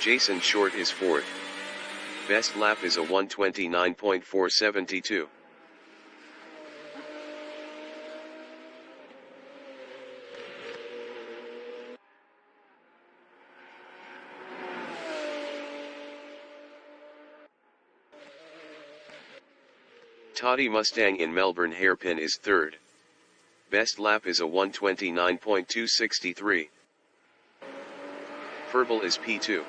Jason Short is 4th. Best lap is a 1:29.472. Toddy Mustang in Melbourne Hairpin is 3rd. Best lap is a 1:29.263. Verbal is P2.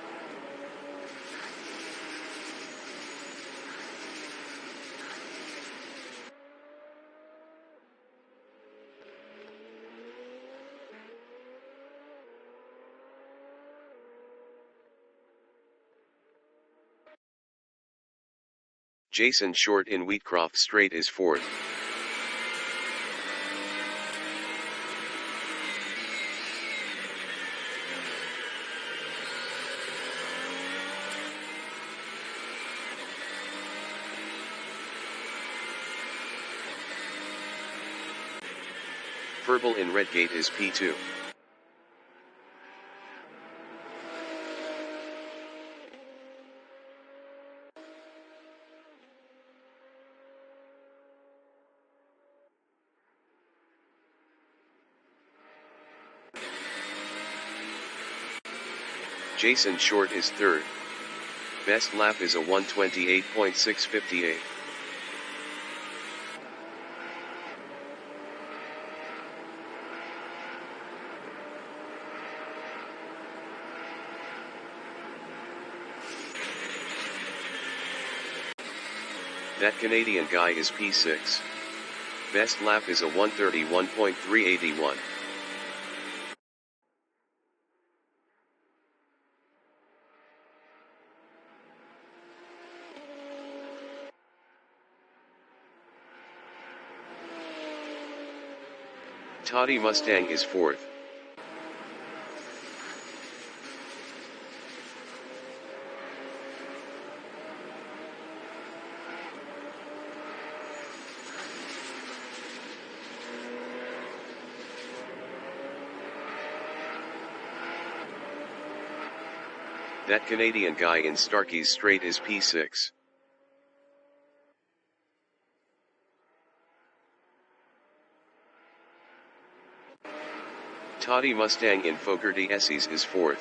Jason Short in Wheatcroft Straight is 4th. Verbal in Redgate is P2. Jason Short is 3rd. Best lap is a 1:28.658. That Canadian guy is P6. Best lap is a 1:31.381. Toddy Mustang is 4th. That Canadian guy in Starkey's Straight is P6. Toddy Mustang in Fogarty Essies is 4th.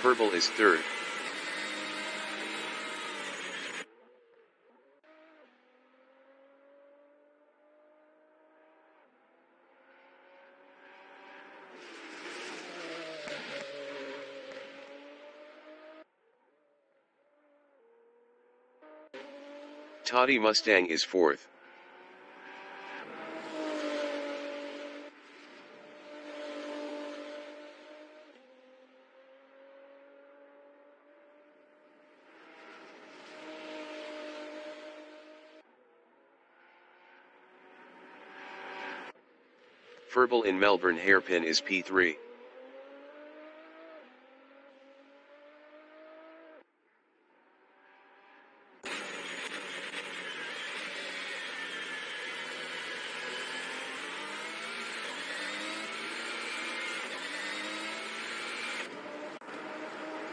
Verbal is 3rd. Toddy Mustang is 4th. Verbal in Melbourne Hairpin is P3.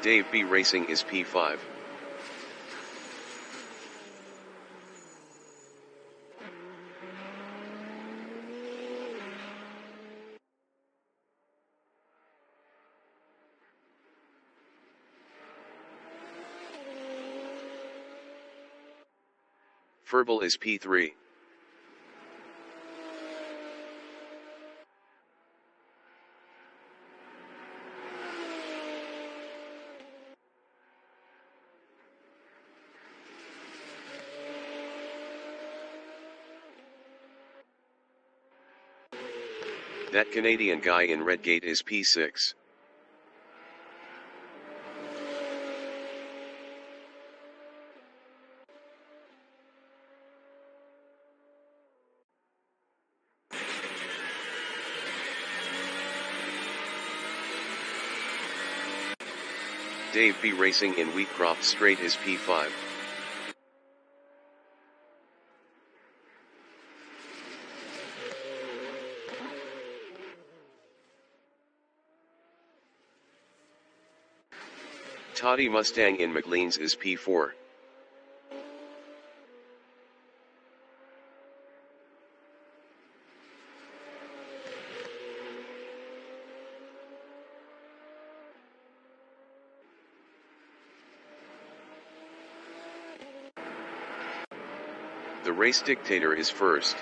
Dave B Racing is P5. Verbal is P3. That Canadian guy in Redgate is P6. Dave B Racing in Wheatcroft Straight is P5. Toddy Mustang in McLean's is P4. The Race Dictator is first.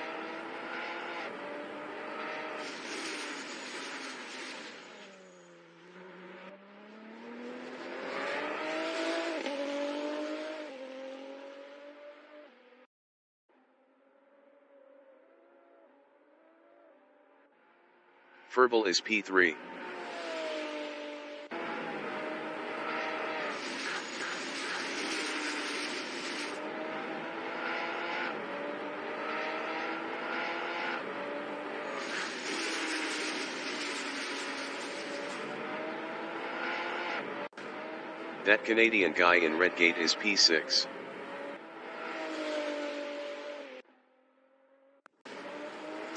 Furball is P3. That Canadian guy in Redgate is P6.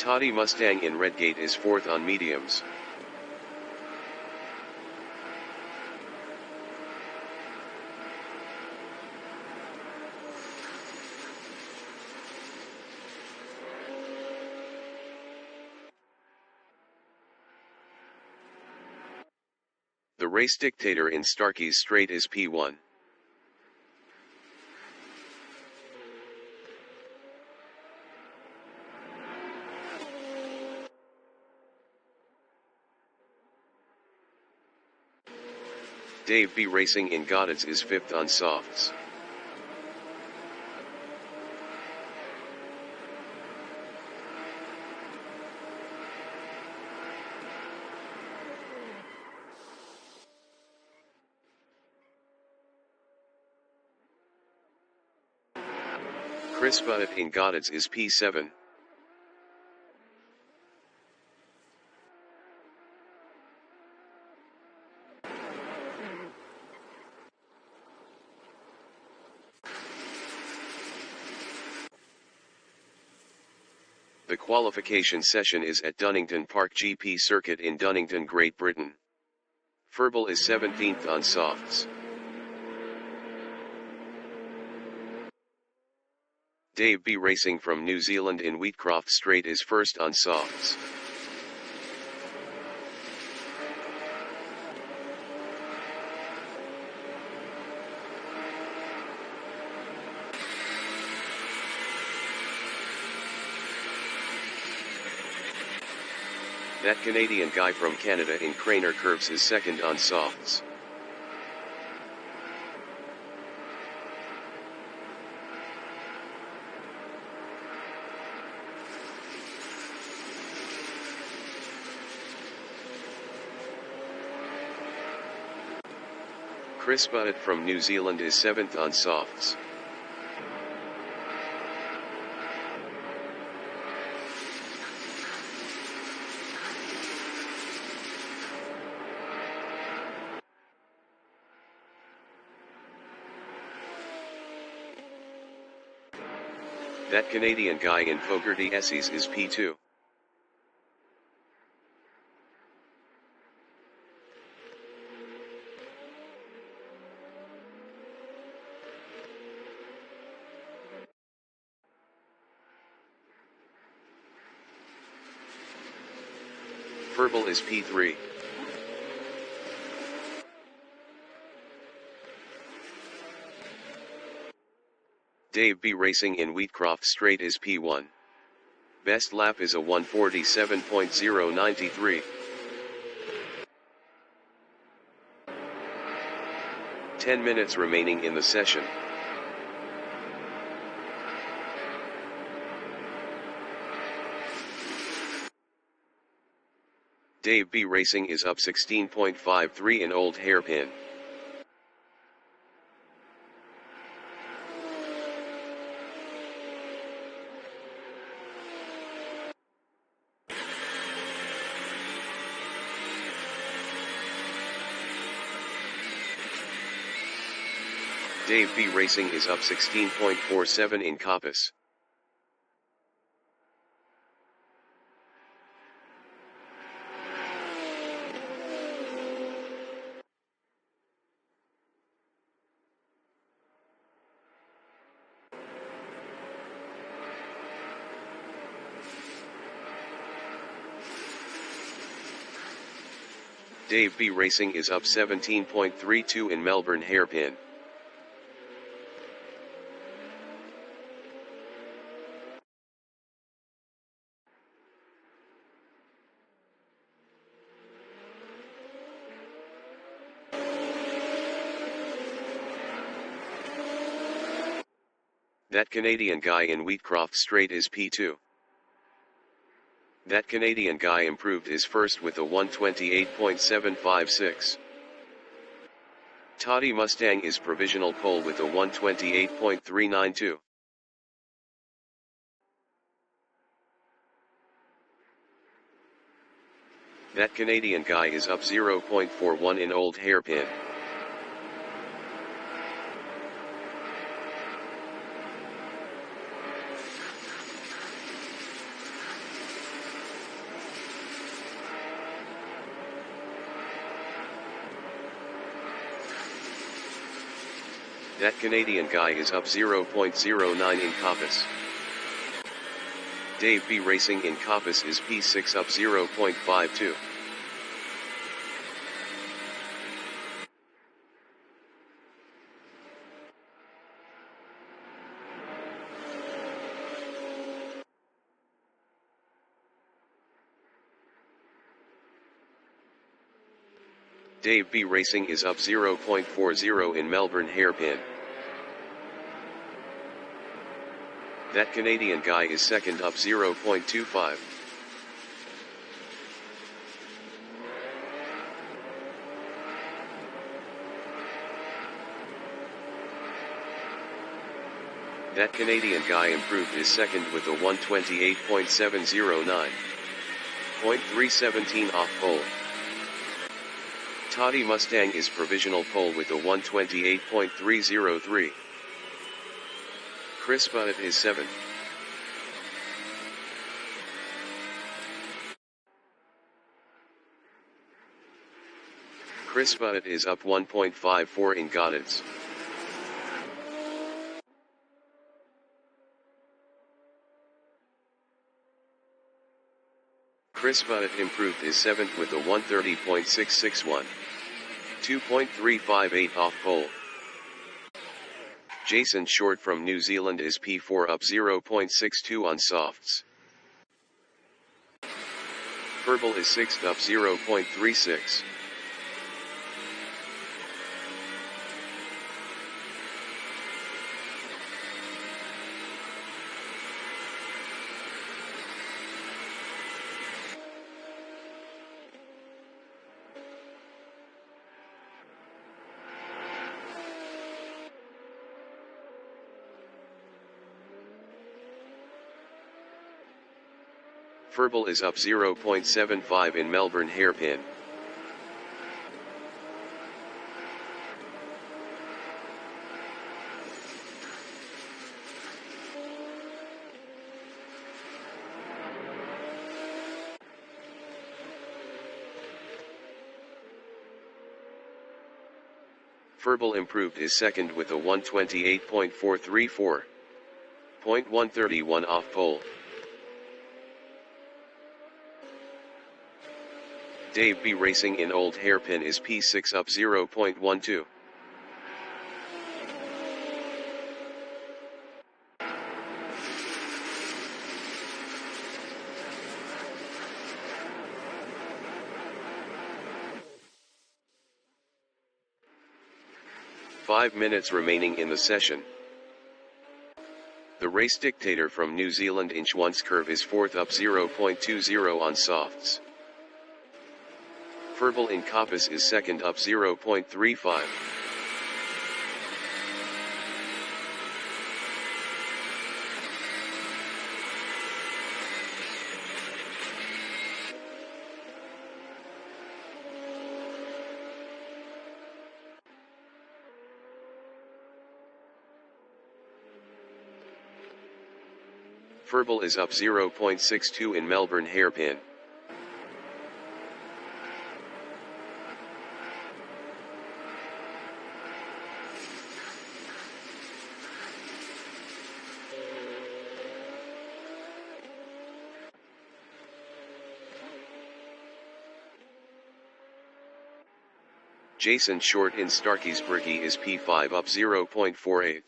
Toddy Mustang in Redgate is fourth on mediums. The Race Dictator in Starkey's Straight is P1. Dave B Racing in Goddard's is fifth on softs. Chris Butt in Goddard's is P7. The qualification session is at Dunnington Park GP Circuit in Dunnington, Great Britain. Furball is 17th on softs. Dave B Racing from New Zealand in Wheatcroft Straight is first on softs. That Canadian guy from Canada in Craner Curves is second on softs. Chris Butt from New Zealand is seventh on softs. That Canadian guy in Fogarty Essies is P2. Furball is P3. Dave B Racing in Wheatcroft Straight is P1. Best lap is a 1:47.093. 10 minutes remaining in the session. Dave B Racing is up 16.53 in Old Hairpin. Dave B Racing is up 16.47 in Coppice. Dave B Racing is up 17.32 in Melbourne Hairpin. That Canadian guy in Wheatcroft Straight is P2. That Canadian guy improved his first with a 128.756. Toddy Mustang is provisional pole with a 128.392. That Canadian guy is up 0.41 in Old Hairpin. That Canadian guy is up 0.09 in Coppice. Dave B Racing in Coppice is P6 up 0.52. Dave B Racing is up 0.40 in Melbourne Hairpin. That Canadian guy is second up 0.25. That Canadian guy improved his second with a 128.709. 0.317 off pole. Toddy Mustang is provisional pole with a 128.303. Chris Bunnett is 7th. Chris Bunnett is up 1.54 in Goddard's. Chris Bunnett improved his 7th with a 130.661. 2.358 off pole. Jason Short from New Zealand is P4 up 0.62 on softs. Purple is 6th up 0.36. Purple is up 0.75 in Melbourne Hairpin. Purple improved his second with a 128.434. 0.131 off pole. Dave B Racing in Old Hairpin is P6 up 0.12. Five minutes remaining in the session. The race dictator from New Zealand inch once curve is 4th up 0.20 on softs. Purple in Coppice is second up 0.35. Furble is up 0.62 in Melbourne hairpin. Jason Short in Starkeysburg is P5 up 0.48.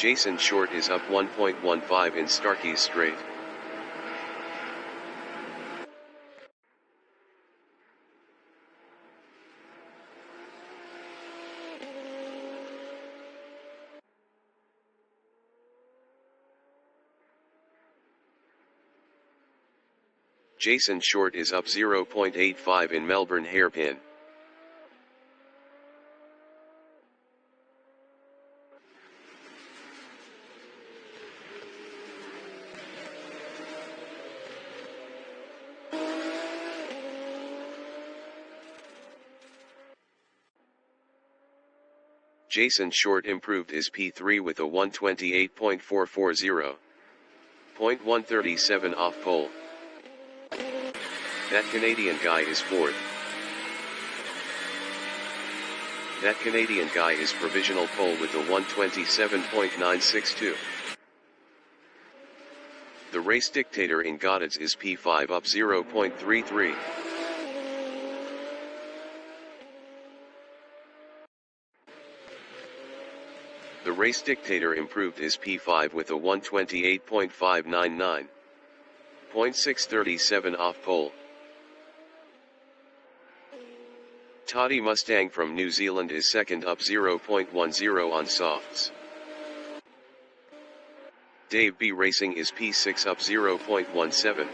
Jason Short is up 1.15 in Starkeys Strait. Jason Short is up 0.85 in Melbourne hairpin. Jason Short improved his P3 with a 128.440. 0.137 off pole. That Canadian guy is fourth. That Canadian guy is provisional pole with a 127.962. The race dictator in Goddard's is P5 up 0.33. The race dictator improved his P5 with a 128.599. 0.637 off pole. Toddy Mustang from New Zealand is second up 0.10 on softs. Dave B Racing is P6 up 0.17.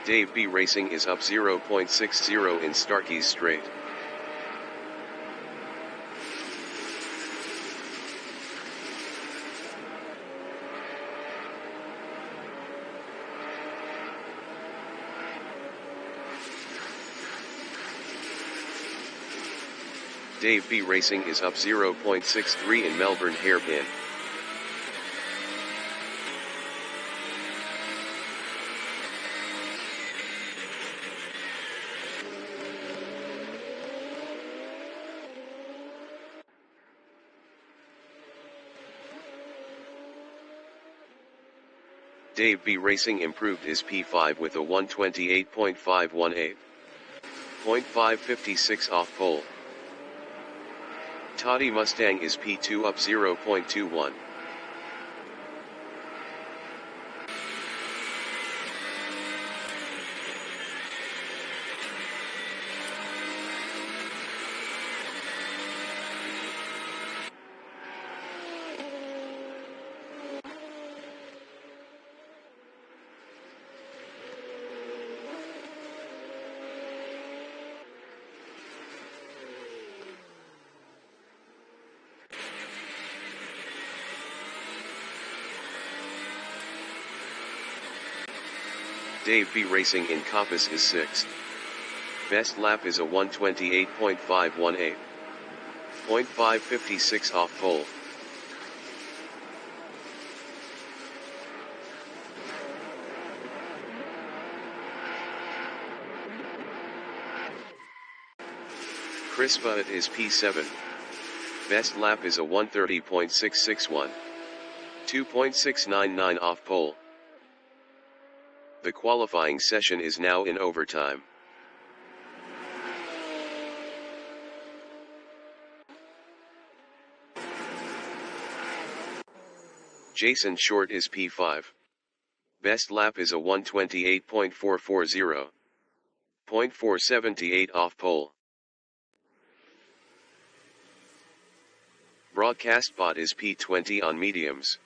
Dave B Racing is up 0.60 in Starkeys Strait. Dave B Racing is up 0.63 in Melbourne hairpin. Dave B Racing improved his P5 with a 128.518. 0.556 off pole. Toddy Mustang is P2 up 0.21. Dave B Racing in Coppice is 6th. Best lap is a 128.518. 0.556 off pole. Chris Butt is P7. Best lap is a 130.661. 2.699 off pole. The qualifying session is now in overtime. Jason Short is P5. Best lap is a 128.440. 0.478 off pole. Broadcast bot is P20 on mediums.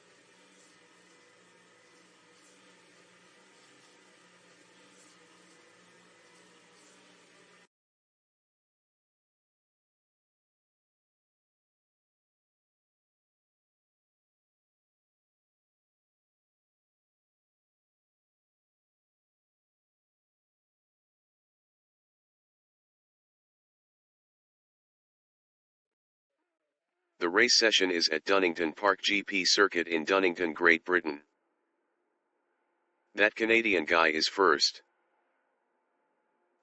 The race session is at Dunnington Park GP circuit in Dunnington, Great Britain. That Canadian guy is first.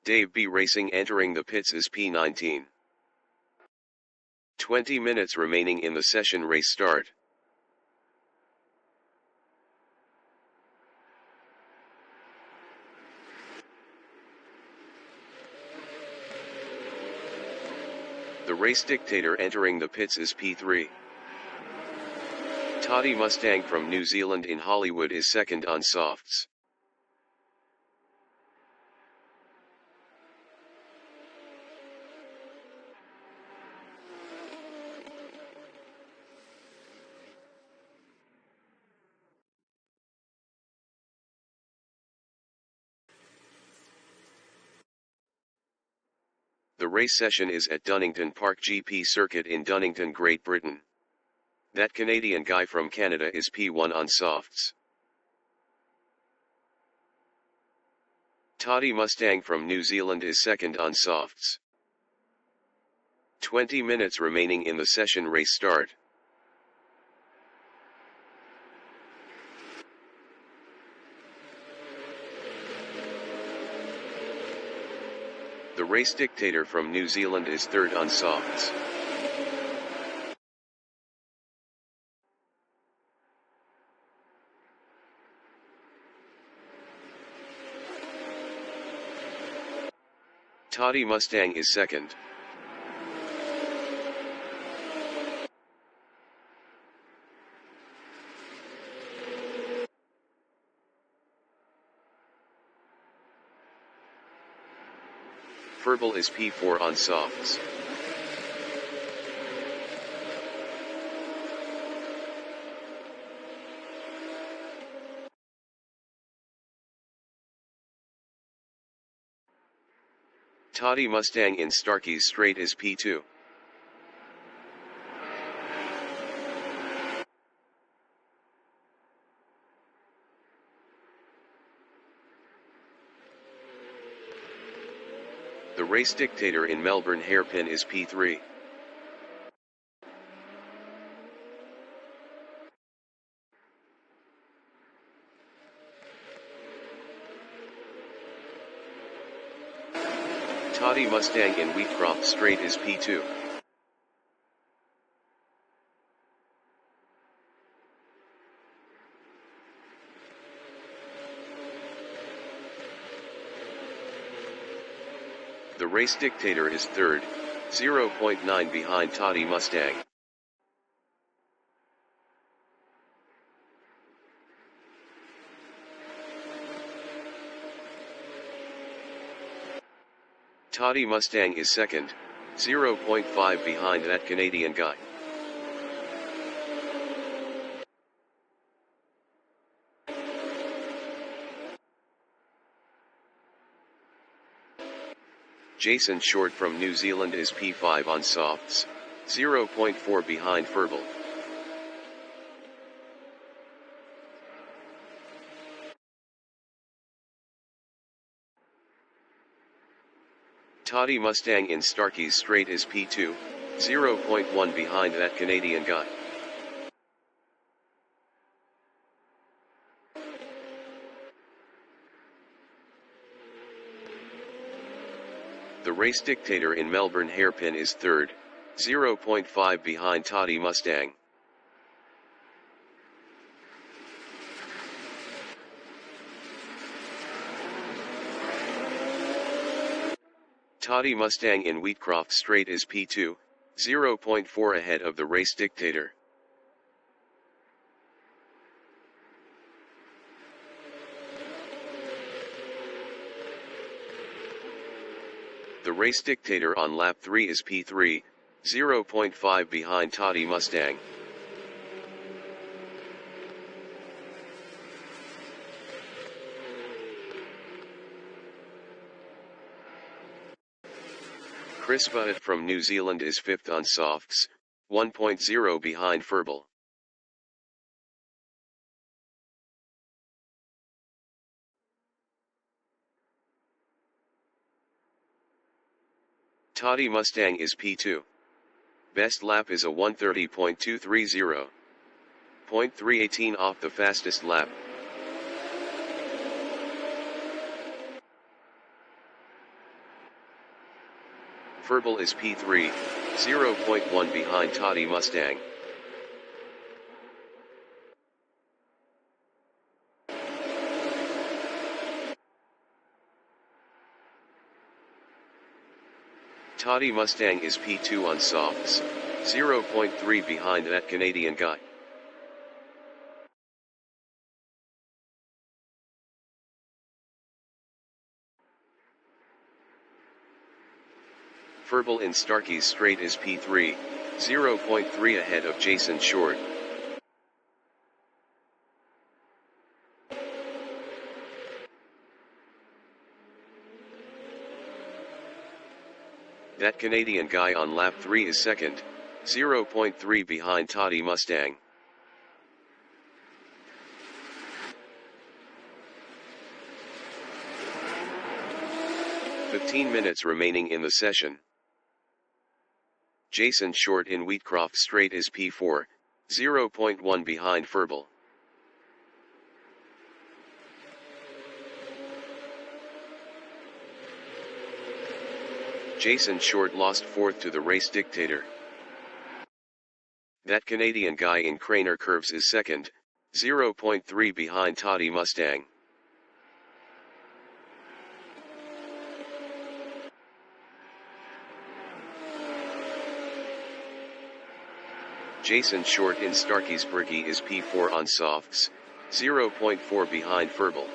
Dave B Racing entering the pits is P19. 20 minutes remaining in the session. Race start. The race dictator entering the pits is P3. Toddy Mustang from New Zealand in Hollywood is second on softs. The race session is at Dunnington Park GP circuit in Dunnington, Great Britain. That Canadian guy from Canada is P1 on softs. Toddy Mustang from New Zealand is second on softs. 20 minutes remaining in the session. Race start. The race dictator from New Zealand is third on softs. Toddy Mustang is second. Verbal is P4 on softs. Toddy Mustang in Starkey's Straight is P2. The race dictator in Melbourne Hairpin is P3. Toddy Mustang in Wheatcroft Straight is P2. The race dictator is third, 0.9 behind Toddy Mustang. Toddy Mustang is second, 0.5 behind that Canadian guy. Jason Short from New Zealand is P5 on softs, 0.4 behind Verbal. Toddy Mustang in Starkey's Straight is P2, 0.1 behind that Canadian guy. The race dictator in Melbourne Hairpin is third, 0.5 behind Toddy Mustang. Toddy Mustang in Wheatcroft Straight is P2, 0.4 ahead of the race dictator. The race dictator on lap 3 is P3, 0.5 behind Toddy Mustang. Chris Butt from New Zealand is 5th on softs, 1.0 behind Verbal. Toddy Mustang is P2. Best lap is a 1:30.230. 0.318 off the fastest lap. Verbal is P3, 0.1 behind Toddy Mustang. Toddy Mustang is P2 on softs, 0.3 behind that Canadian guy. Verbal in Starkey's straight is P3, 0.3 ahead of Jason Short. That Canadian guy on lap 3 is second, 0.3 behind Toddy Mustang. "15 minutes remaining in the session. Jason Short in Wheatcroft straight is P4, 0.1 behind Verbal. Jason Short lost 4th to the race dictator. That Canadian guy in Craner Curves is second, 0.3 behind Toddy Mustang. Jason Short in Starkey's Briggy is P4 on softs, 0.4 behind Verbal.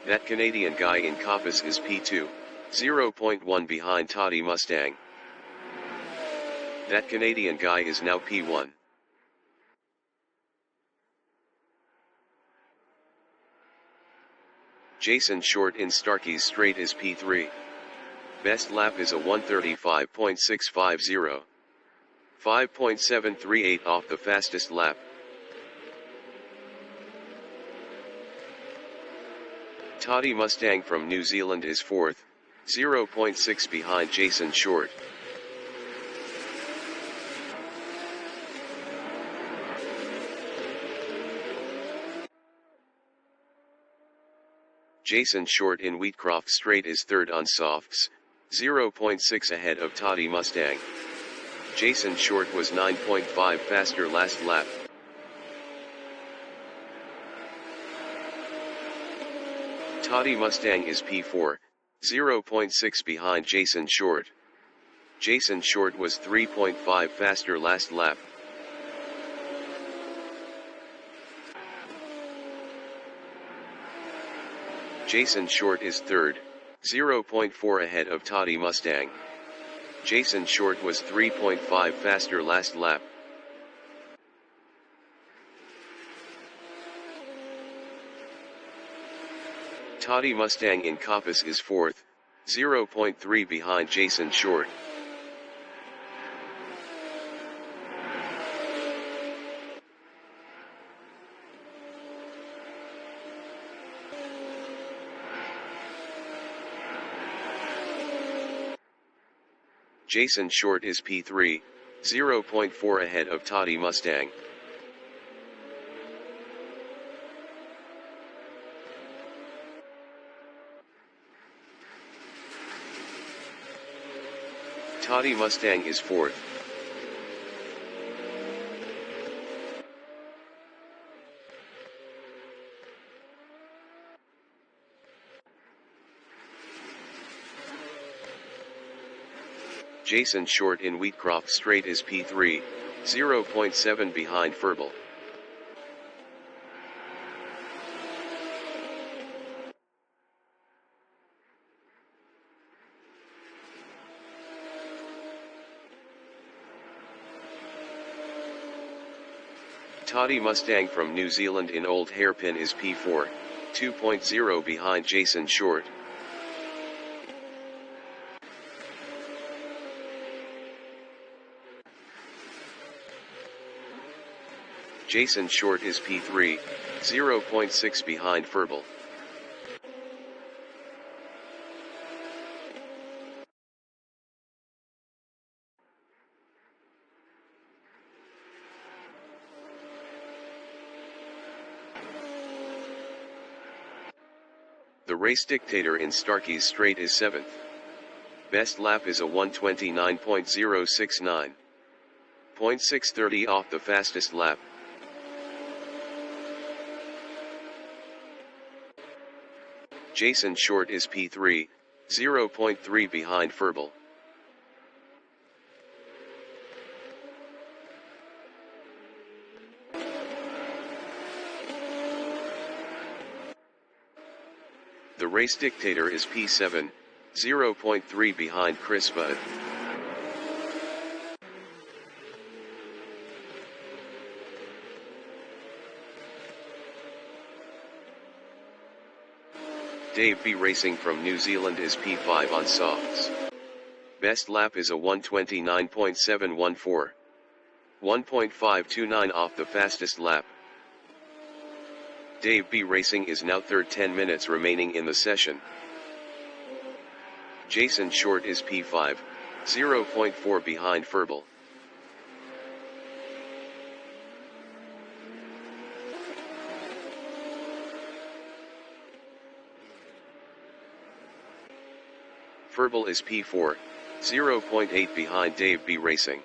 That Canadian guy in Coppice is P2, 0.1 behind Toddy Mustang. That Canadian guy is now P1. Jason Short in Starkey's straight is P3. Best lap is a 1:35.650. 5.738 off the fastest lap. Toddy Mustang from New Zealand is 4th, 0.6 behind Jason Short. Jason Short in Wheatcroft straight is 3rd on softs, 0.6 ahead of Toddy Mustang. Jason Short was 9.5 faster last lap. Toddy Mustang is P4, 0.6 behind Jason Short. Jason Short was 3.5 faster last lap. Jason Short is 3rd, 0.4 ahead of Toddy Mustang. Jason Short was 3.5 faster last lap. Toddy Mustang in Coppice is 4th, 0.3 behind Jason Short. Jason Short is P3, 0.4 ahead of Toddy Mustang. Toddy Mustang is 4th. Jason Short in Wheatcroft straight is P3, 0.7 behind Verbal. Toddy Mustang from New Zealand in Old Hairpin is P4, 2.0 behind Jason Short. Jason Short is P3, 0.6 behind Verbal. The race dictator in Starkey's Straight is 7th. Best lap is a 129.069. 0.630 off the fastest lap. Jason Short is P3, 0.3 behind Verbal. The race dictator is P7, 0.3 behind Chris Budd. Dave B Racing from New Zealand is P5 on softs. Best lap is a 129.714. 1.529 off the fastest lap. Dave B Racing is now third, 10 minutes remaining in the session. Jason Short is P5, 0.4 behind Verbal. Verbal is P4, 0.8 behind Dave B Racing.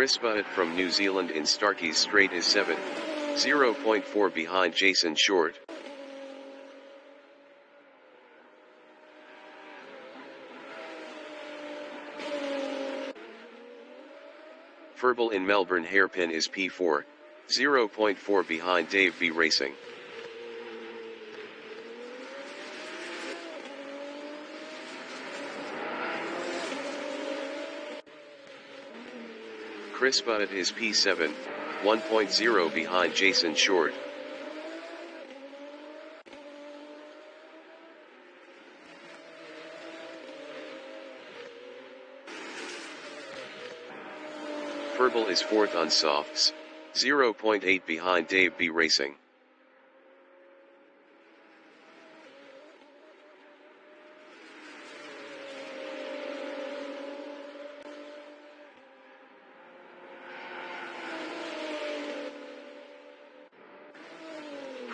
Chris Budd from New Zealand in Starkey's Straight is 7th, 0.4 behind Jason Short. Verbal in Melbourne Hairpin is P4, 0.4 behind Dave B Racing. Chris Budd is P7, 1.0 behind Jason Short. Verbal is 4th on softs, 0.8 behind Dave B Racing.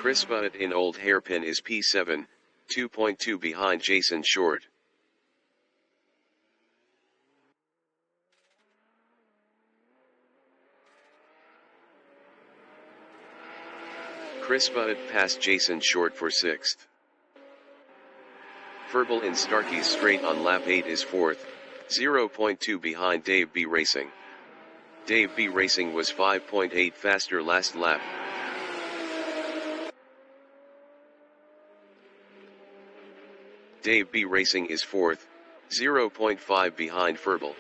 Chris Budd in Old Hairpin is P7, 2.2 behind Jason Short. Chris Budd passed Jason Short for 6th. Verbal in Starkey's Straight on lap 8 is 4th, 0.2 behind Dave B Racing. Dave B Racing was 5.8 faster last lap. Dave B Racing is 4th, 0.5 behind Verbal.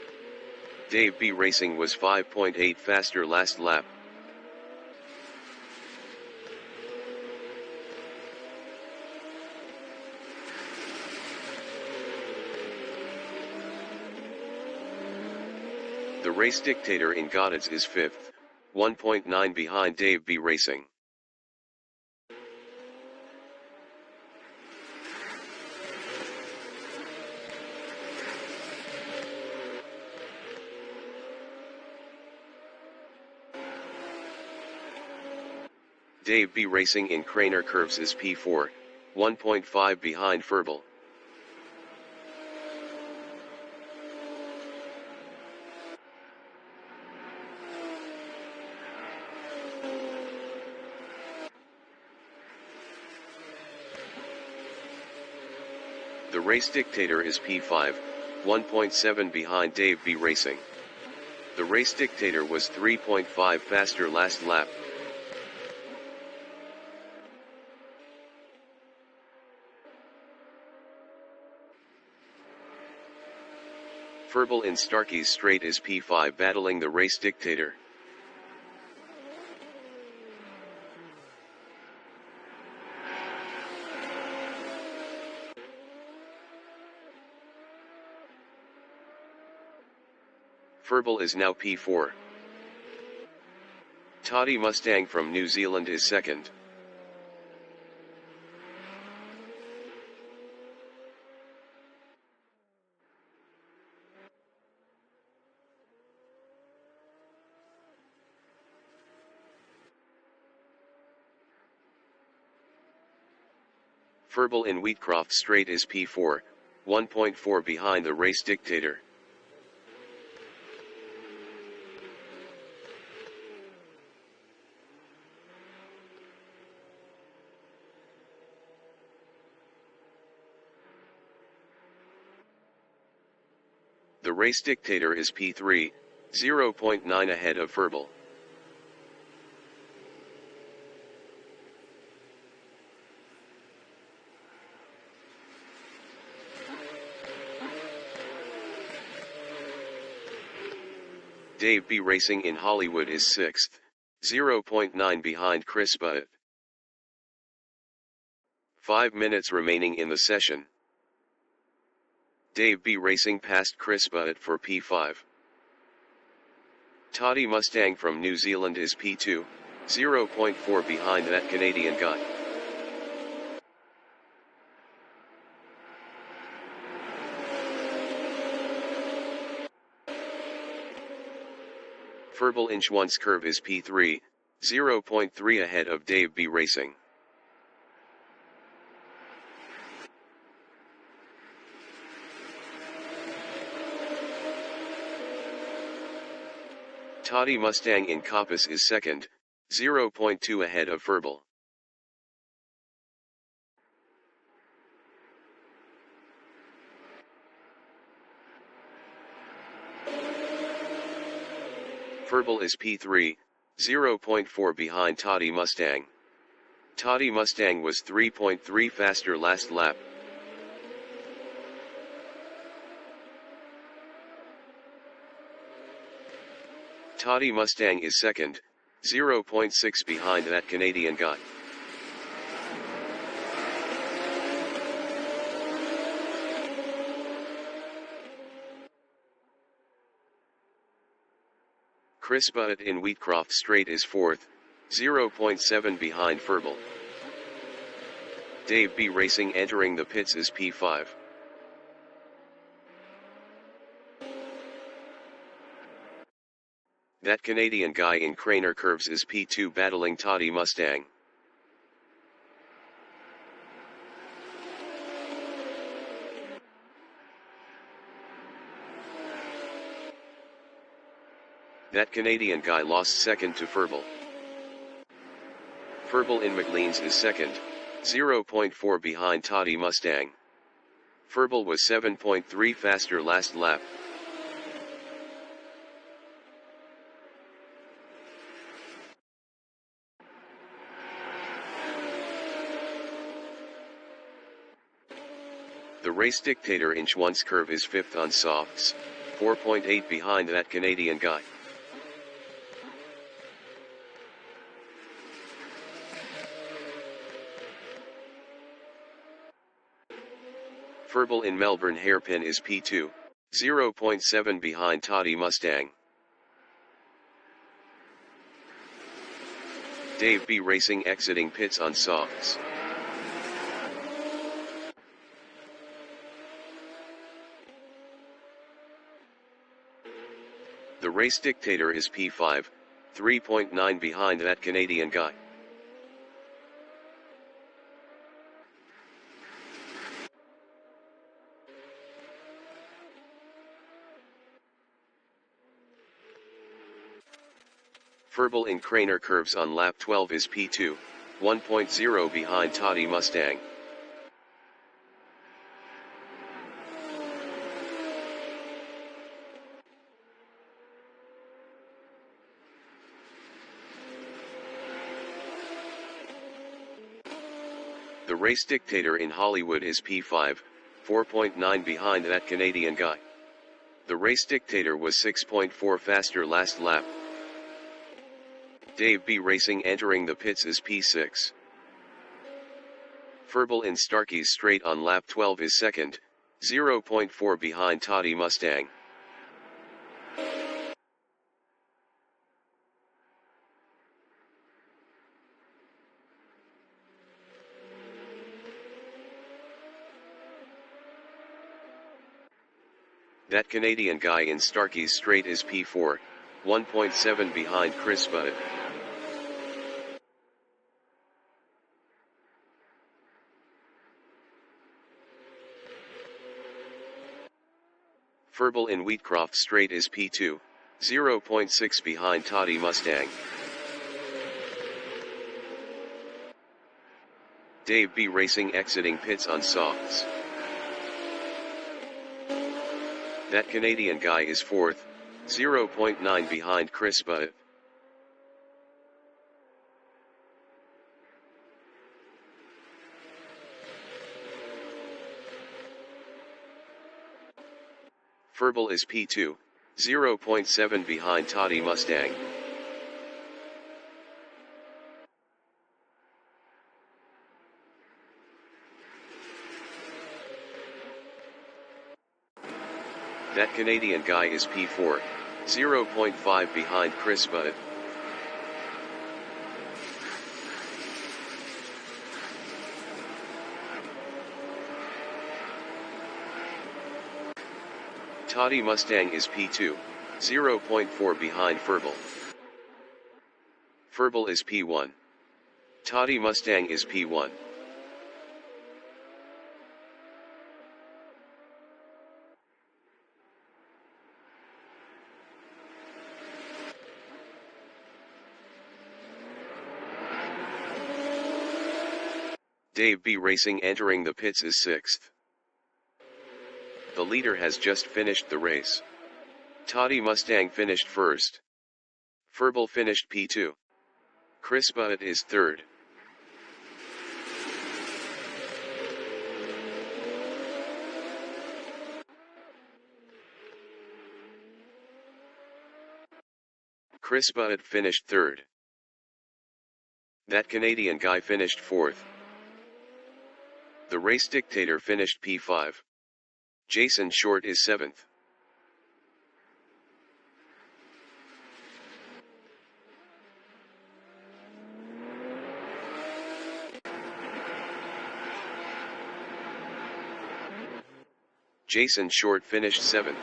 Dave B Racing was 5.8 faster last lap. The race dictator in Goddards is 5th, 1.9 behind Dave B Racing. Dave B Racing in Craner Curves is P4, 1.5 behind Verbal. The race dictator is P5, 1.7 behind Dave B Racing. The race dictator was 3.5 faster last lap. Verbal in Starkey's straight is P5 battling the race dictator. Verbal is now P4. Toddy Mustang from New Zealand is second. Verbal in Wheatcroft straight is P4, 1.4 behind the race dictator. The race dictator is P3, 0.9 ahead of Verbal. Dave B Racing in Hollywood is 6th, 0.9 behind Chris Butt. 5 minutes remaining in the session. Dave B Racing passed Chris Butt for P5. Toddy Mustang from New Zealand is P2, 0.4 behind that Canadian guy. Verbal in Schwantz curve is P3, 0.3 ahead of Dave B Racing. Toddy Mustang in Coppice is second, 0.2 ahead of Verbal. Verbal is P3, 0.4 behind Toddy Mustang. Toddy Mustang was 3.3 faster last lap. Toddy Mustang is second, 0.6 behind that Canadian guy. Chris Butt in Wheatcroft straight is 4th, 0.7 behind Verbal. Dave B Racing entering the pits is P5. That Canadian guy in Craner curves is P2 battling Toddy Mustang. That Canadian guy lost second to Verbal. Verbal in McLean's is second, 0.4 behind Toddy Mustang. Verbal was 7.3 faster last lap. The race dictator in Schwantz curve is 5th on softs, 4.8 behind that Canadian guy. Verbal in Melbourne hairpin is P2, 0.7 behind Toddy Mustang. Dave B Racing exiting pits on softs. The race dictator is P5, 3.9 behind that Canadian guy. Verbal in Craner curves on lap 12 is P2, 1.0 behind Toddy Mustang. The race dictator in Hollywood is P5, 4.9 behind that Canadian guy. The race dictator was 6.4 faster last lap. Dave B Racing entering the pits is P6. Verbal in Starkey's straight on lap 12 is second, 0.4 behind Toddy Mustang. That Canadian guy in Starkey's straight is P4, 1.7 behind Chris Budd. Verbal in Wheatcroft straight is P2, 0.6 behind Toddy Mustang. Dave B Racing exiting pits on softs. That Canadian guy is fourth, 0.9 behind Chris Budd. Verbal is P2, 0.7 behind Toddy Mustang. That Canadian guy is P4, 0.5 behind Chris Budd. Toddy Mustang is P2, 0.4 behind Verbal. Verbal is P1. Toddy Mustang is P1. Dave B Racing entering the pits is sixth. The leader has just finished the race. Toddy Mustang finished first. Verbal finished P2. Chris Budd is third. Chris Budd finished third. That Canadian guy finished fourth. The race dictator finished P5. Jason Short is seventh. Jason Short finished seventh.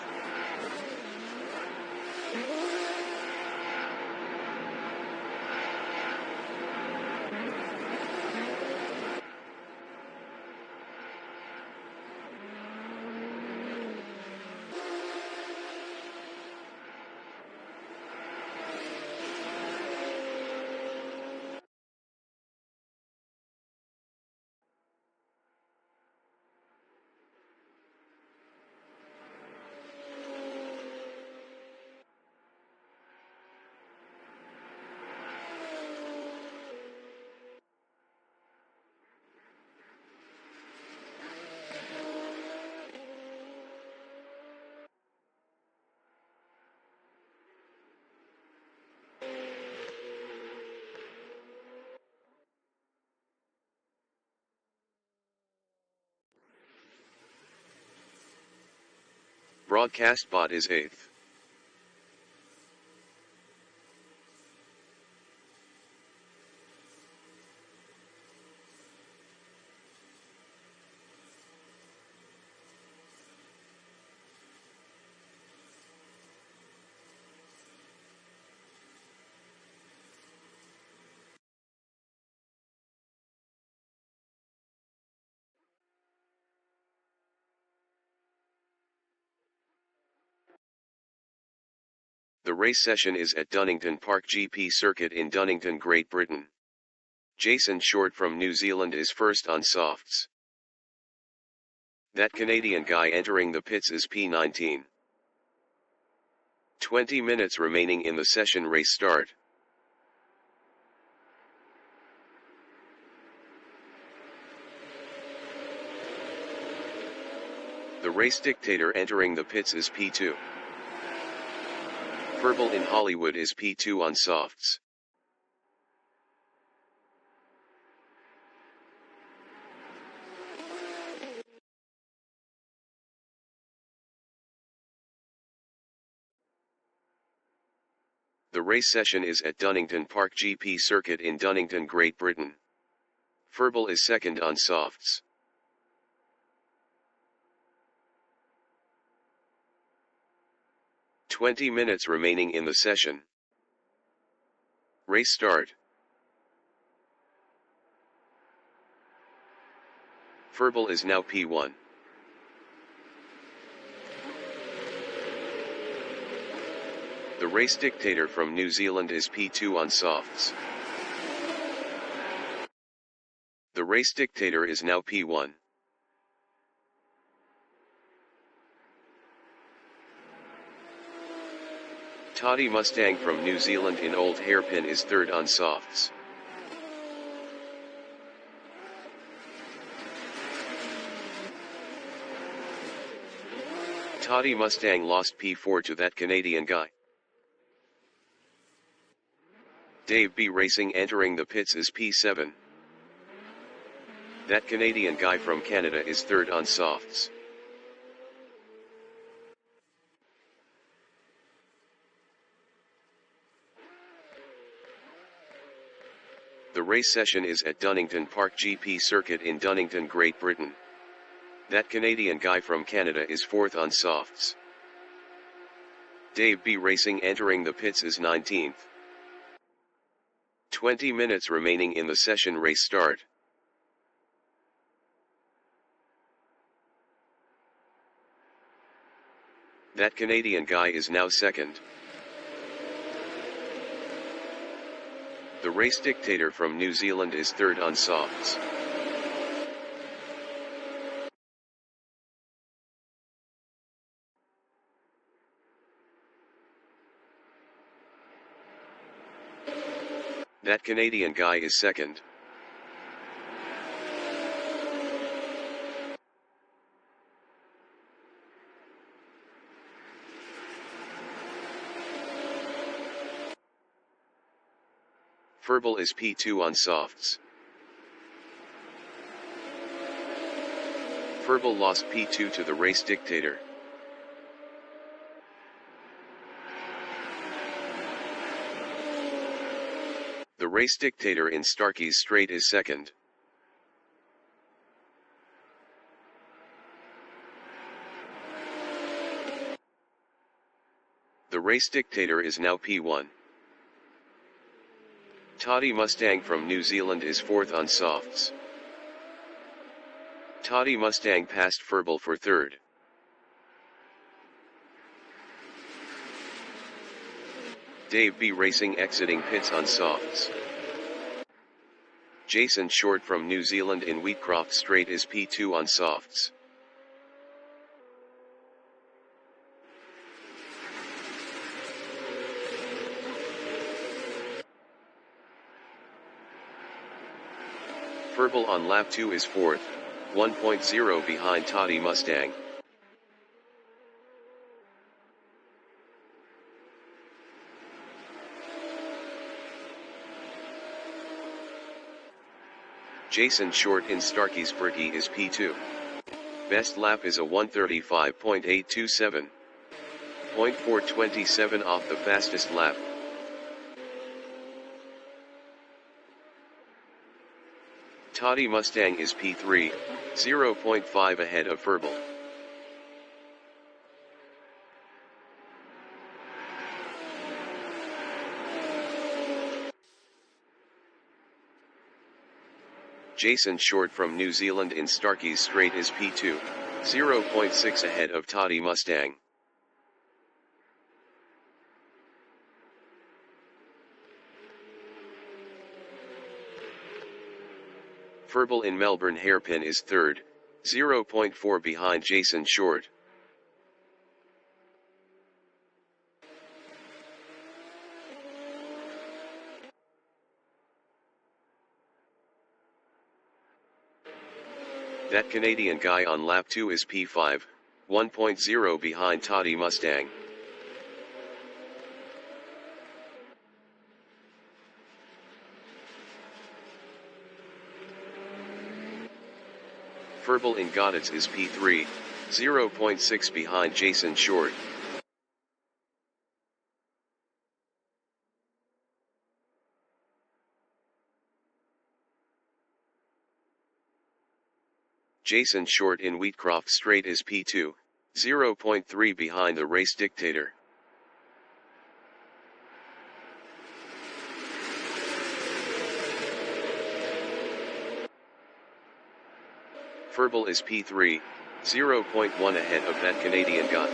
Broadcast bot is eighth. The race session is at Dunnington Park GP circuit in Dunnington, Great Britain. Jason Short from New Zealand is first on softs. That Canadian guy entering the pits is P19. 20 minutes remaining in the session. Race start. The race dictator entering the pits is P2. Verbal in Hollywood is P2 on softs. The race session is at Dunnington Park GP Circuit in Dunnington, Great Britain. Verbal is second on softs. "20 minutes remaining in the session. Race start. Verbal is now P1. The race dictator from New Zealand is P2 on softs. The race dictator is now P1. Toddy Mustang from New Zealand in Old Hairpin is third on softs. Toddy Mustang lost P4 to that Canadian guy. Dave B Racing entering the pits is P7. That Canadian guy from Canada is third on softs. The race session is at Dunnington Park GP Circuit in Dunnington, Great Britain. That Canadian guy from Canada is fourth on softs. Dave B Racing entering the pits is 19th. 20 minutes remaining in the session. Race start. That Canadian guy is now second. The race dictator from New Zealand is third on softs. That Canadian guy is second. Verbal is P2 on softs. Verbal lost P2 to the race dictator. The race dictator in Starkey's Straight is second. The race dictator is now P1. Toddy Mustang from New Zealand is fourth on softs. Toddy Mustang passed Verbal for third. Dave B Racing exiting pits on softs. Jason Short from New Zealand in Wheatcroft Straight is P2 on softs. Verbal on lap 2 is fourth, 1.0 behind Toddy Mustang. Jason Short in Starkey's Berkey is P2. Best lap is a 1:35.827. 0.427 off the fastest lap. Toddy Mustang is P3, 0.5 ahead of Verbal. Jason Short from New Zealand in Starkey's Straight is P2, 0.6 ahead of Toddy Mustang. Verbal in Melbourne Hairpin is third, 0.4 behind Jason Short. That Canadian guy on lap 2 is P5, 1.0 behind Toddy Mustang. Verbal in Goddard's is P3, 0.6 behind Jason Short. Jason Short in Wheatcroft Straight is P2, 0.3 behind the race dictator. Verbal is P3, 0.1 ahead of that Canadian guy.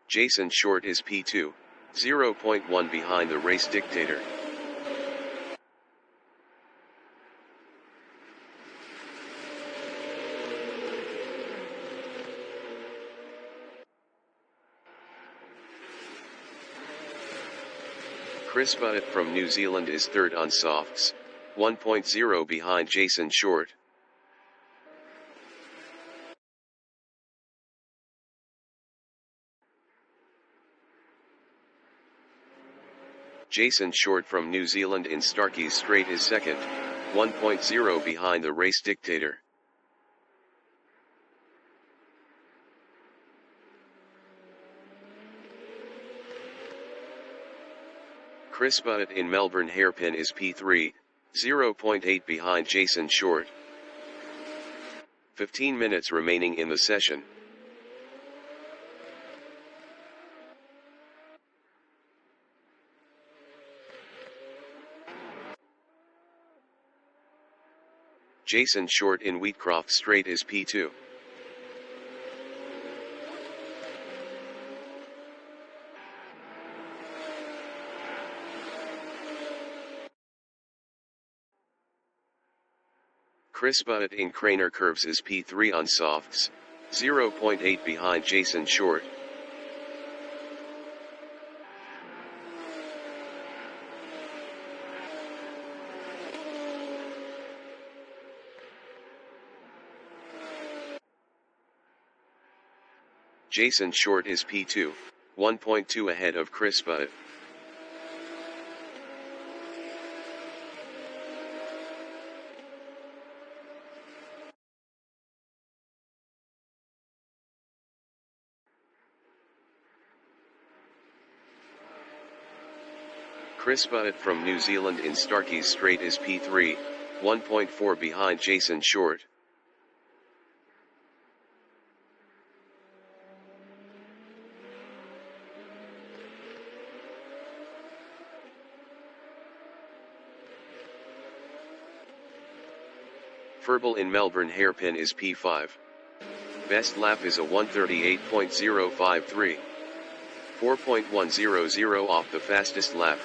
Jason Short is P2, 0.1 behind the race dictator. Chris Butt from New Zealand is third on softs, 1.0 behind Jason Short. Jason Short from New Zealand in Starkey's Straight is second, 1.0 behind the race dictator. Chris Butt in Melbourne Hairpin is P3, 0.8 behind Jason Short. 15 minutes remaining in the session. Jason Short in Wheatcroft Straight is P2. Chris Butt in Craner Curves is P3 on softs, 0.8 behind Jason Short. Jason Short is P2, 1.2 ahead of Chris Butt. Chris Butt from New Zealand in Starkey's Straight is P3, 1.4 behind Jason Short. Verbal in Melbourne Hairpin is P5. Best lap is a 1:38.053. 4.100 off the fastest lap.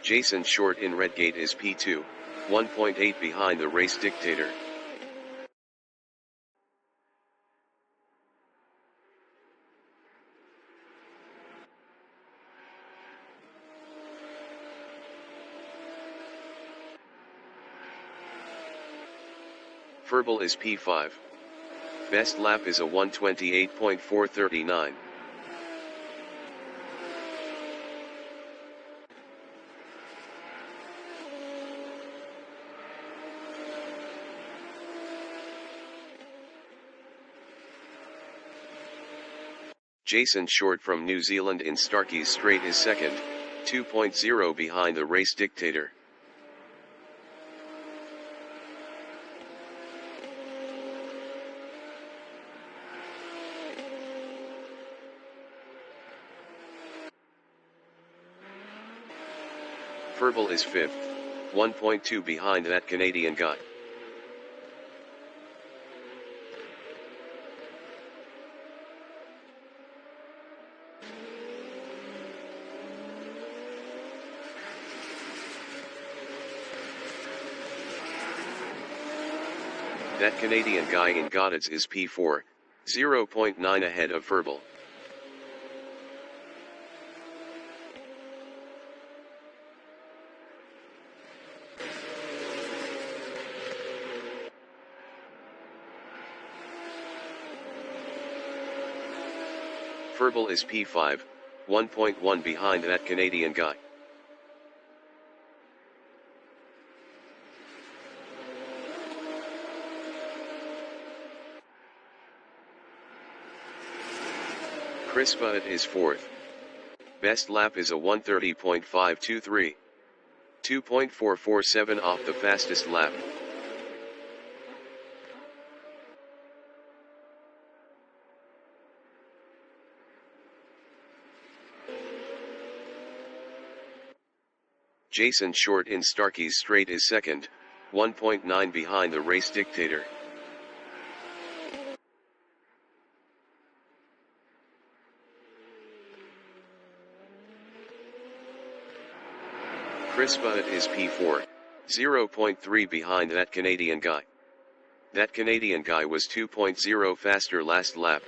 Jason Short in Redgate is P2, 1.8 behind the race dictator. Verbal is P5. Best lap is a 1:28.439. Jason Short from New Zealand in Starkey's Straight is second, 2.0 behind the race dictator. Verbal is fifth, 1.2 behind that Canadian guy. That Canadian guy in Goddard's is P4, 0.9 ahead of Verbal. Verbal is P5, 1.1 behind that Canadian guy. Chris Butt is 4th. Best lap is a 1:30.523. 2.447 off the fastest lap. Jason Short in Starkey's Straight is 2nd, 1.9 behind the race dictator. Chris Butt is P4, 0.3 behind that Canadian guy. That Canadian guy was 2.0 faster last lap.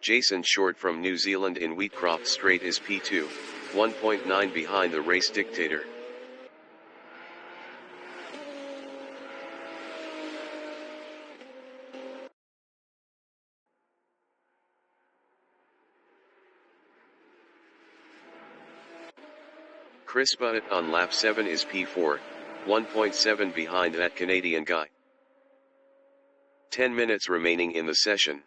Jason Short from New Zealand in Wheatcroft Straight is P2, 1.9 behind the race dictator. Chris Butt on lap 7 is P4, 1.7 behind that Canadian guy. 10 minutes remaining in the session.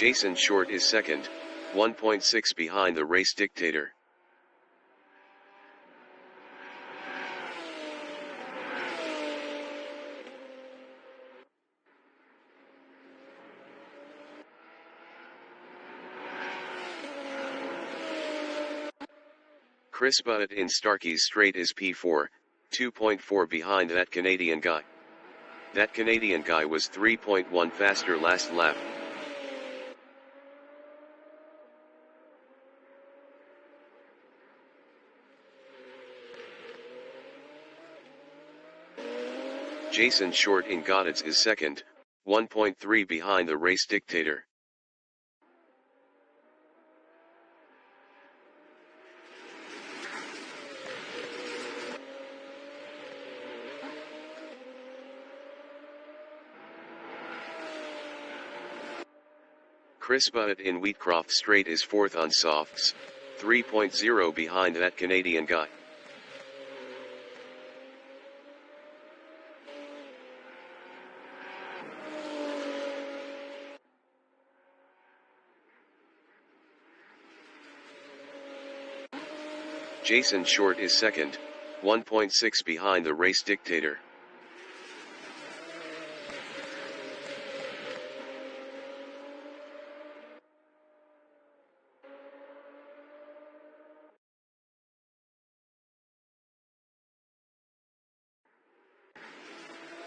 Jason Short is 2nd, 1.6 behind the race dictator. Chris Butt in Starkey's Straight is P4, 2.4 behind that Canadian guy. That Canadian guy was 3.1 faster last lap. Jason Short in Goddard's is 2nd, 1.3 behind the race dictator. Chris Butt in Wheatcroft Straight is 4th on softs, 3.0 behind that Canadian guy. Jason Short is 2nd, 1.6 behind the race dictator.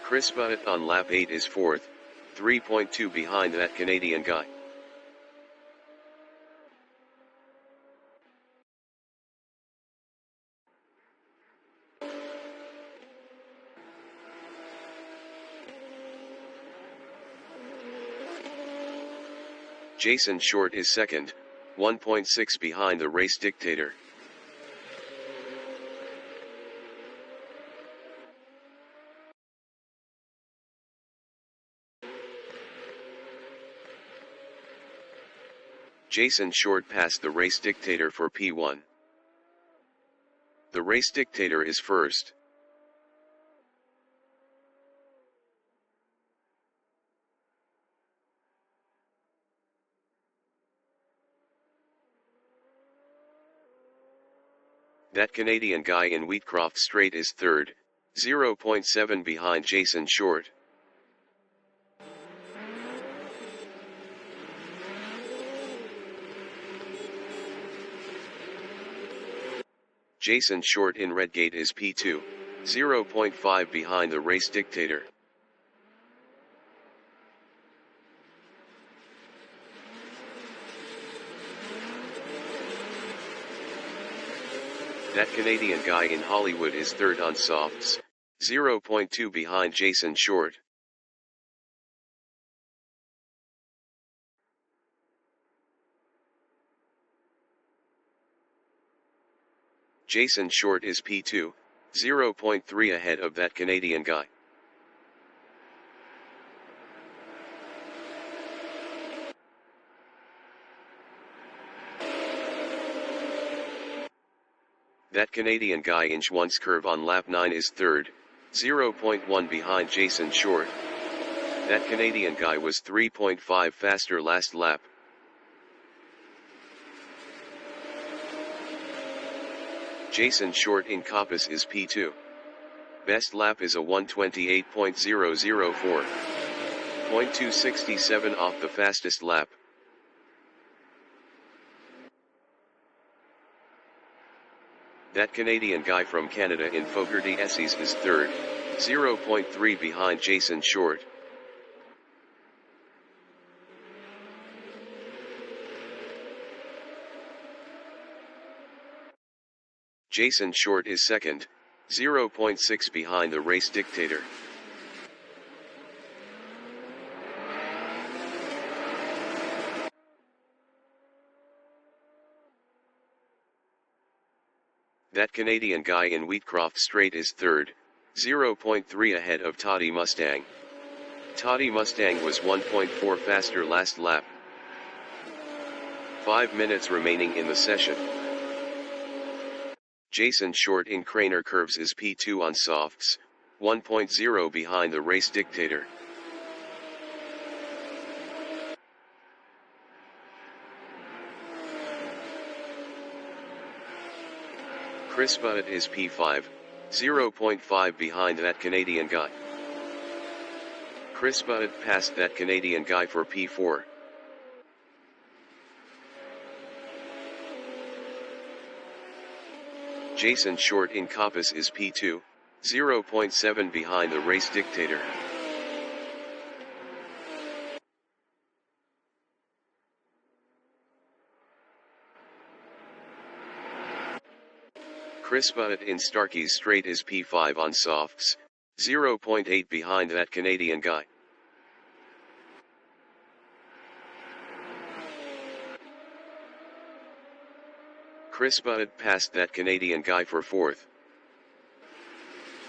Chris Butt on lap 8 is 4th, 3.2 behind that Canadian guy. Jason Short is 2nd, 1.6 behind the race dictator. Jason Short passed the race dictator for P1. The race dictator is 1st. That Canadian guy in Wheatcroft Straight is 3rd, 0.7 behind Jason Short. Jason Short in Redgate is P2, 0.5 behind the race dictator. That Canadian guy in Hollywood is 3rd on softs, 0.2 behind Jason Short. Jason Short is P2, 0.3 ahead of that Canadian guy. That Canadian guy inch once curve on lap 9 is third, 0.1 behind Jason Short. That Canadian guy was 3.5 faster last lap. Jason Short in Coppice is P2. Best lap is a 128.004. 0.267 off the fastest lap. That Canadian guy from Canada in Fogarty Essies is third, 0.3 behind Jason Short. Jason Short is second, 0.6 behind the race dictator. That Canadian guy in Wheatcroft Straight is third, 0.3 ahead of Toddy Mustang. Toddy Mustang was 1.4 faster last lap. 5 minutes remaining in the session. Jason Short in Craner Curves is P2 on softs, 1.0 behind the race dictator. Chris Butt is P5, 0.5 behind that Canadian guy. Chris Butt passed that Canadian guy for P4. Jason Short in Coppice is P2, 0.7 behind the race dictator. Chris Butt in Starkey's Straight is P5 on softs, 0.8 behind that Canadian guy. Chris Butt passed that Canadian guy for fourth.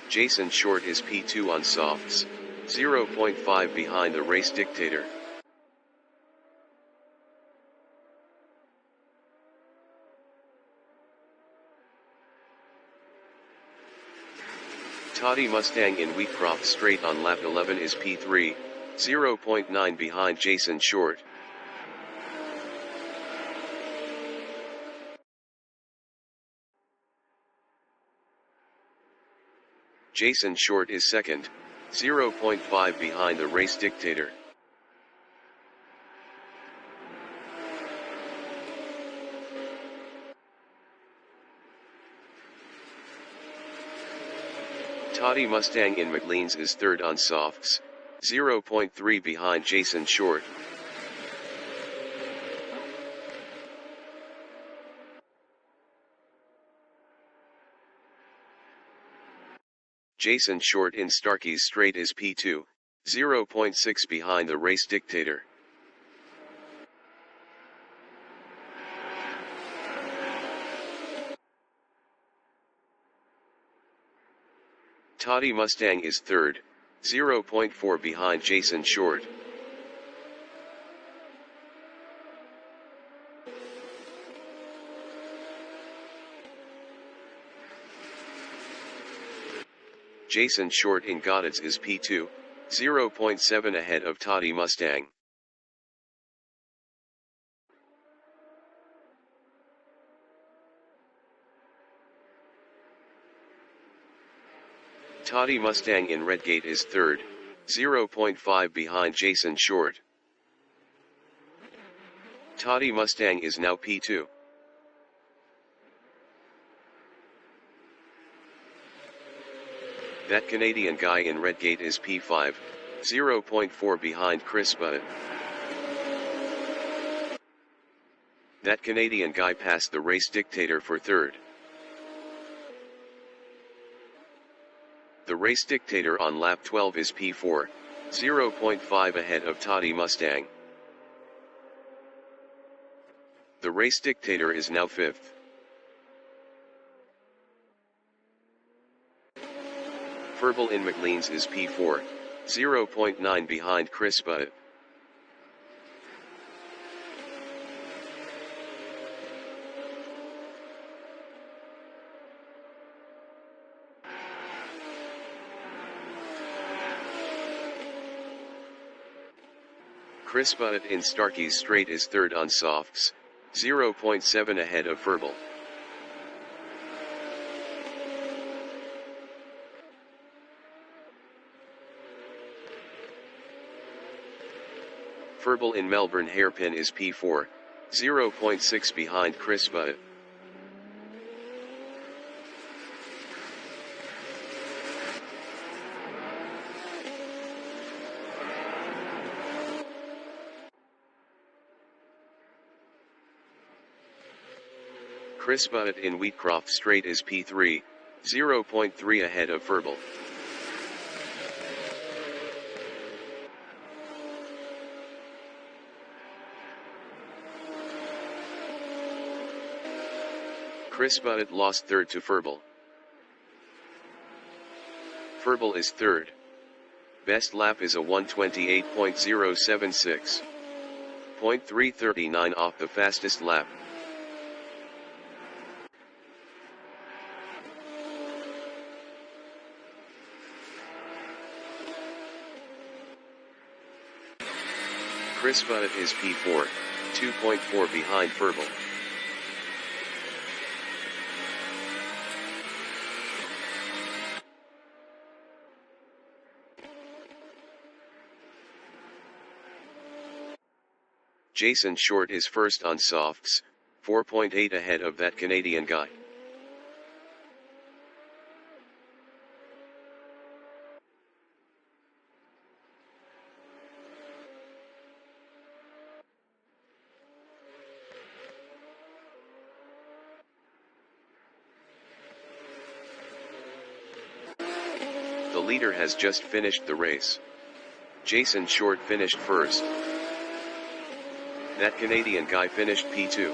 Jason Short is P2 on softs, 0.5 behind the race dictator. Toddy Mustang in Wheatcroft Straight on lap 11 is P3, 0.9 behind Jason Short. Jason Short is second, 0.5 behind the race dictator. Toddy Mustang in McLean's is third on softs, 0.3 behind Jason Short. Jason Short in Starkey's Straight is P2, 0.6 behind the race dictator. Toddy Mustang is third, 0.4 behind Jason Short. Jason Short in Goddard's is P2, 0.7 ahead of Toddy Mustang. Toddy Mustang in Redgate is third, 0.5 behind Jason Short. Toddy Mustang is now P2. That Canadian guy in Redgate is P5, 0.4 behind Chris Butt. That Canadian guy passed the race dictator for third. The race dictator on lap 12 is P4, 0.5 ahead of Toddy Mustang. The race dictator is now 5th. Verbal in McLean's is P4, 0.9 behind Chris Butt. Chris Butt in Starkey's Straight is 3rd on softs, 0.7 ahead of Verbal. Verbal in Melbourne Hairpin is P4, 0.6 behind Chris Butt. Chris Butt in Wheatcroft Straight is P3, 0.3 ahead of Verbal. Chris Butt lost 3rd to Verbal. Verbal is 3rd. Best lap is a 1:28.076. 0.339 off the fastest lap. Chris Butt is P4, 2.4 behind Verbal. Jason Short is 1st on softs, 4.8 ahead of that Canadian guy. The leader has just finished the race. Jason Short finished 1st. That Canadian guy finished P2.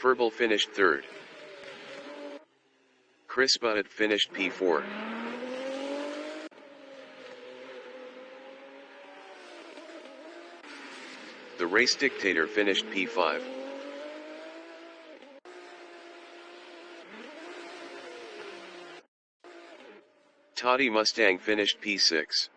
Verbal finished 3rd. Chris Butt finished P4. The race dictator finished P5. Toddy Mustang finished P6.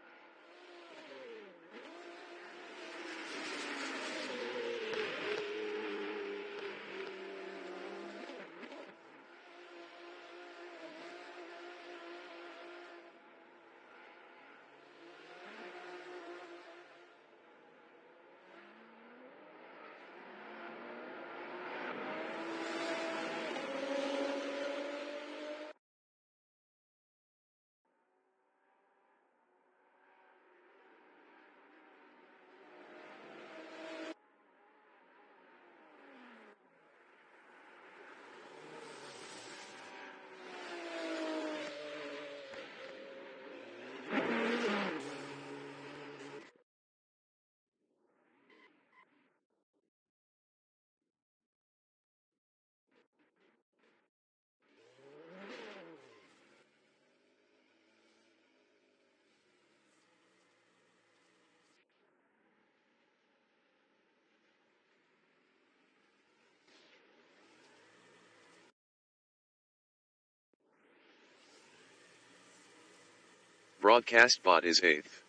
Broadcast bot is 8th.